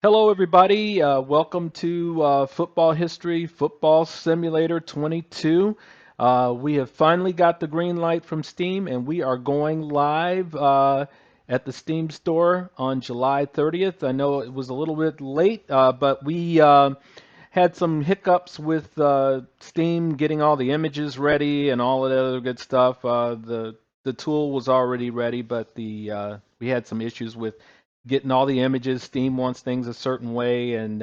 Hello, everybody. Welcome to Football History Football Simulator 22. We have finally got the green light from Steam, and we are going live at the Steam store on July 30th. I know it was a little bit late, but we had some hiccups with Steam getting all the images ready and all of the other good stuff. The tool was already ready, but the we had some issues with getting all the images. Steam wants things a certain way, and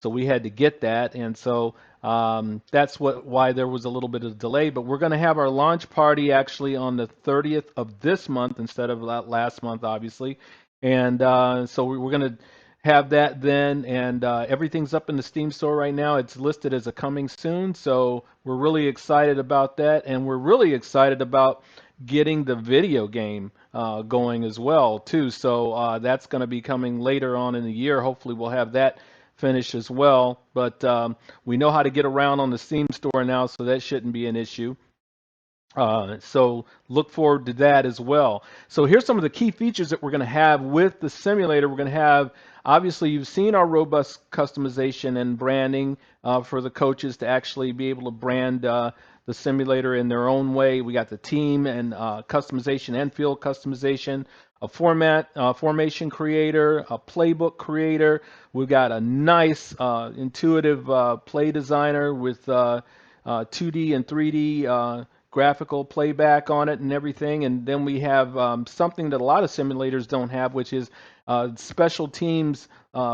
so we had to get that, and so that's why there was a little bit of delay. But we're going to have our launch party actually on the 30th of this month instead of last month, obviously, and so we're going to have that then, and everything's up in the Steam store right now. It's listed as a coming soon, so we're really excited about that, and we're really excited about getting the video game going as well too. So that's going to be coming later on in the year. Hopefully, we'll have that finished as well. But we know how to get around on the Steam store now, so that shouldn't be an issue. So look forward to that as well. So here's some of the key features that we're going to have with the simulator. We're going to have, obviously, you've seen our robust customization and branding for the coaches to actually be able to brand the simulator in their own way. We got the team and customization and field customization, a formation creator, a playbook creator. We've got a nice intuitive play designer with 2D and 3D graphical playback on it and everything. And then we have something that a lot of simulators don't have, which is special teams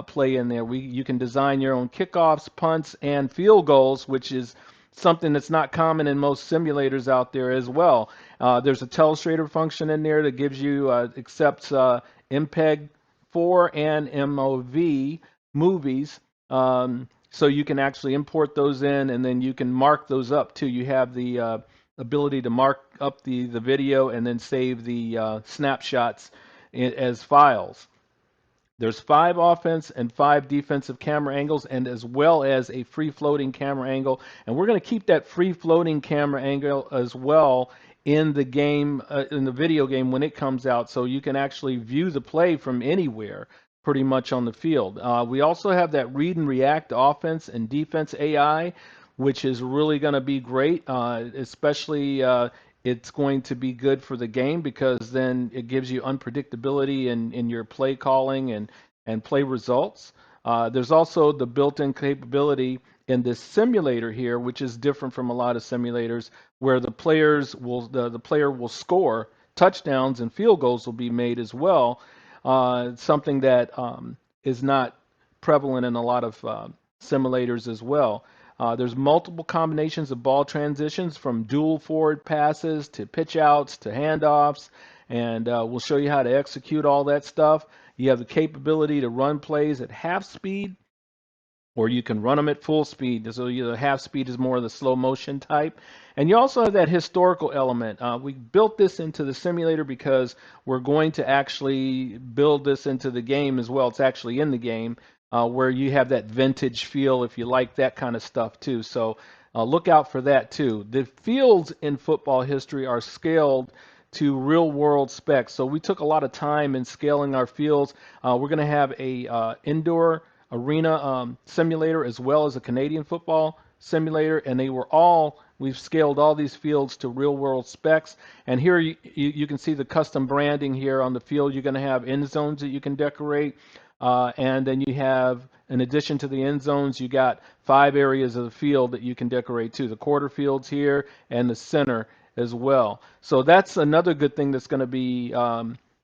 play in there. You can design your own kickoffs, punts, and field goals, which is something that's not common in most simulators out there as well. There's a Telestrator function in there that gives you accepts MPEG 4 and MOV movies. So you can actually import those in, and then you can mark those up too. You have the ability to mark up the video and then save the snapshots as files. There's 5 offense and 5 defensive camera angles, and as well as a free floating camera angle. And we're going to keep that free floating camera angle as well in the game, in the video game when it comes out, so you can actually view the play from anywhere pretty much on the field. We also have that read and react offense and defense AI, which is really going to be great, especially it's going to be good for the game because then it gives you unpredictability in your play calling and play results. There's also the built-in capability in this simulator here, which is different from a lot of simulators, where the player will score touchdowns and field goals will be made as well. Something that is not prevalent in a lot of simulators as well. There's multiple combinations of ball transitions from dual forward passes to pitch outs to handoffs, and we'll show you how to execute all that stuff. You have the capability to run plays at half speed, or you can run them at full speed. So the half speed is more of the slow motion type. And you also have that historical element. We built this into the simulator because we're going to actually build this into the game as well. It's actually in the game where you have that vintage feel if you like that kind of stuff too. So look out for that too. The fields in football history are scaled to real world specs. So we took a lot of time in scaling our fields. We're going to have a indoor arena simulator as well as a Canadian football simulator, and we've scaled all these fields to real world specs. And here you can see the custom branding here on the field. You're going to have end zones that you can decorate, and then you have, in addition to the end zones, you got 5 areas of the field that you can decorate too. The quarter fields here and the center as well. So that's another good thing that's going to be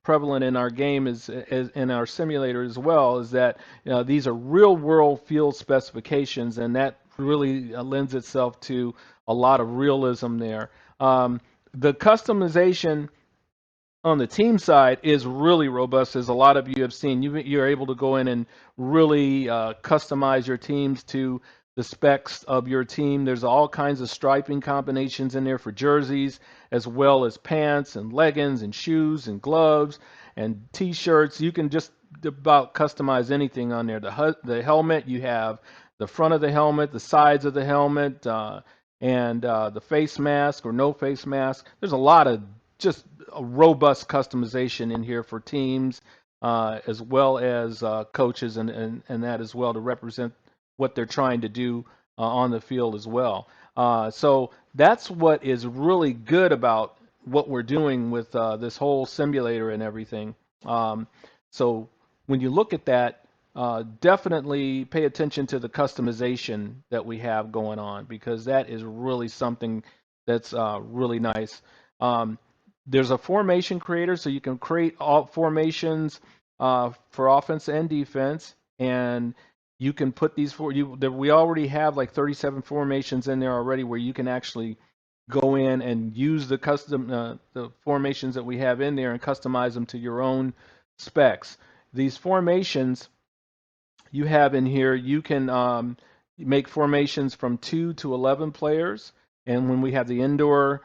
prevalent in our game is in our simulator as well, is that these are real world field specifications, and that really lends itself to a lot of realism there. The customization on the team side is really robust, as a lot of you have seen. You're able to go in and really customize your teams to the specs of your team. There's all kinds of striping combinations in there for jerseys, as well as pants and leggings and shoes and gloves and t-shirts. You can just about customize anything on there. The helmet, you have the front of the helmet, the sides of the helmet, and the face mask or no face mask. There's a lot of just a robust customization in here for teams. as well as coaches and that as well to represent what they're trying to do on the field as well. So that's what is really good about what we're doing with this whole simulator and everything. Um, so when you look at that, definitely pay attention to the customization that we have going on because that is really something that's really nice. Um, there's a formation creator, so you can create all formations for offense and defense, and you can put these for you. We already have like 37 formations in there already, where you can actually go in and use the formations that we have in there and customize them to your own specs. These formations you have in here, you can make formations from 2 to 11 players, and when we have the indoor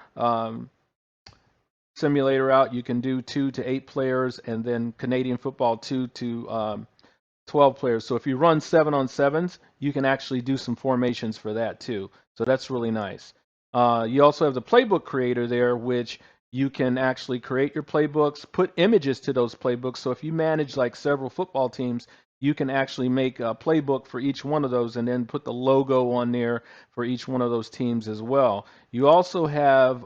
simulator out, you can do 2 to 8 players, and then Canadian football 2 to 12 players. So if you run 7-on-7s, you can actually do some formations for that too. So that's really nice. You also have the Playbook Creator there, which you can actually create your playbooks, put images to those playbooks. So if you manage like several football teams, you can actually make a playbook for each one of those and then put the logo on there for each one of those teams as well. You also have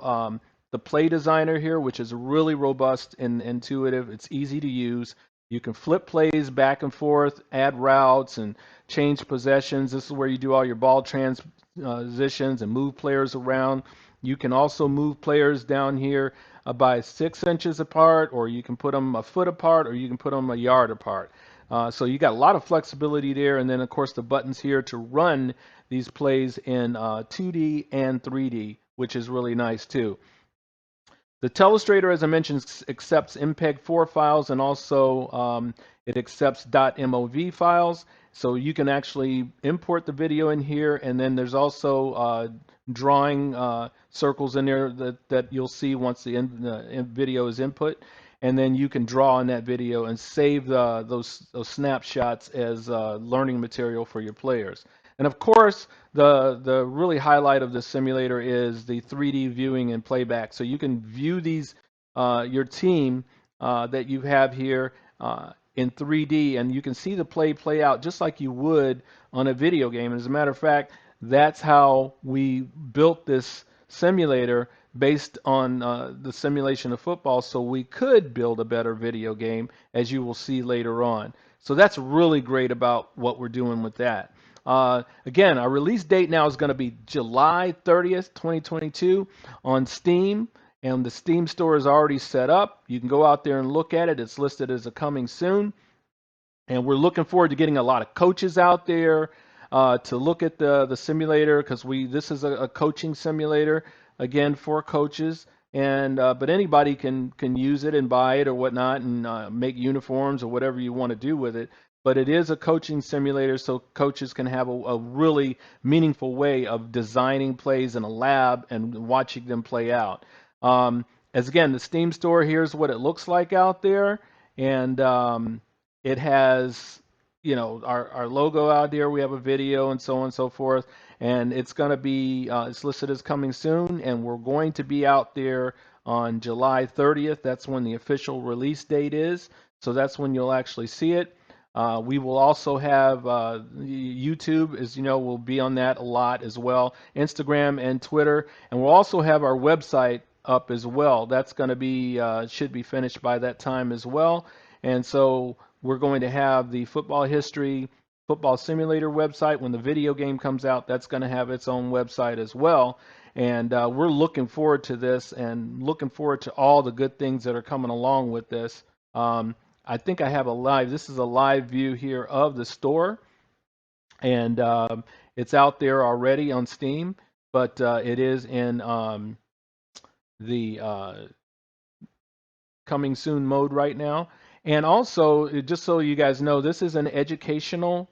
the Play Designer here, which is really robust and intuitive. It's easy to use. You can flip plays back and forth, add routes, and change possessions. This is where you do all your ball transitions and move players around. You can also move players down here by 6 inches apart, or you can put them a foot apart, or you can put them a yard apart. So you got a lot of flexibility there, and then of course the buttons here to run these plays in 2D and 3D, which is really nice too. The Telestrator, as I mentioned, accepts MPEG-4 files, and also it accepts .mov files. So you can actually import the video in here, and then there's also drawing circles in there that you'll see once the video is input. And then you can draw on that video and save those snapshots as learning material for your players. And of course, the really highlight of the simulator is the 3D viewing and playback. So you can view these your team that you have here in 3D, and you can see the play out just like you would on a video game. As a matter of fact, that's how we built this simulator based on the simulation of football, so we could build a better video game, as you will see later on. So that's really great about what we're doing with that. Again, our release date now is going to be July 30th, 2022 on Steam, and the Steam store is already set up. You can go out there and look at it. It's listed as a coming soon. And we're looking forward to getting a lot of coaches out there to look at the simulator, because this is a coaching simulator again for coaches. And but anybody can use it and buy it or whatnot and make uniforms or whatever you want to do with it. But it is a coaching simulator, so coaches can have a really meaningful way of designing plays in a lab and watching them play out. As again, the Steam store, here's what it looks like out there, and it has, our logo out there. We have a video and so on and so forth. And it's going to be, it's listed as coming soon. And we're going to be out there on July 30th. That's when the official release date is. So that's when you'll actually see it. We will also have YouTube, as you know, will be on that a lot as well. Instagram and Twitter. And we'll also have our website up as well. That's going to be, should be finished by that time as well. And so we're going to have the football history, football simulator website. When the video game comes out, that's going to have its own website as well. And we're looking forward to this and looking forward to all the good things that are coming along with this. I think I have this is a live view here of the store. And it's out there already on Steam, but it is in the coming soon mode right now. And also, just so you guys know, this is an educational,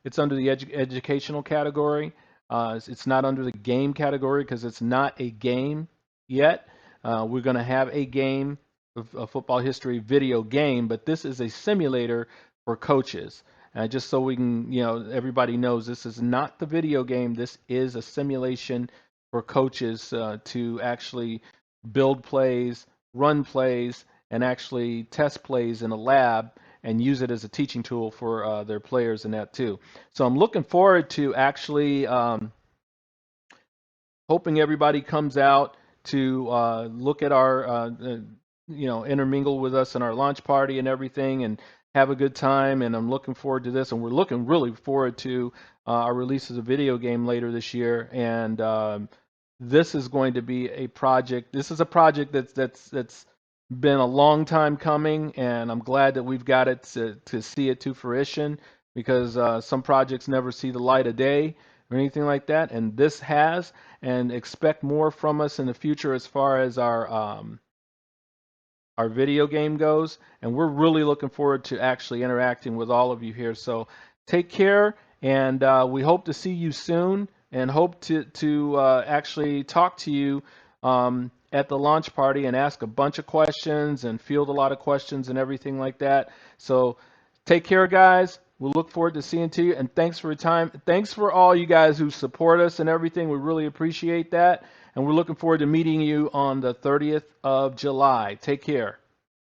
it's under the educational category. It's not under the game category because it's not a game yet. We're going to have a game, a football history video game, but this is a simulator for coaches. Just so we can, everybody knows this is not the video game. This is a simulation for coaches to actually build plays, run plays, and actually test plays in a lab and use it as a teaching tool for their players and that too. So I'm looking forward to actually hoping everybody comes out to look at our, intermingle with us in our launch party and everything, and have a good time. And I'm looking forward to this, and we're looking really forward to our release of the video game later this year. And this is going to be a project. This is a project that's been a long time coming, and I'm glad that we've got it to see it to fruition, because some projects never see the light of day or anything like that, and this has. And expect more from us in the future as far as our video game goes. And we're really looking forward to actually interacting with all of you here. So take care, and we hope to see you soon, and hope to actually talk to you at the launch party and ask a bunch of questions and field a lot of questions and everything like that. So take care, guys. We'll look forward to seeing to you, and thanks for your time. Thanks for all you guys who support us and everything. We really appreciate that, and we're looking forward to meeting you on the 30th of July. Take care.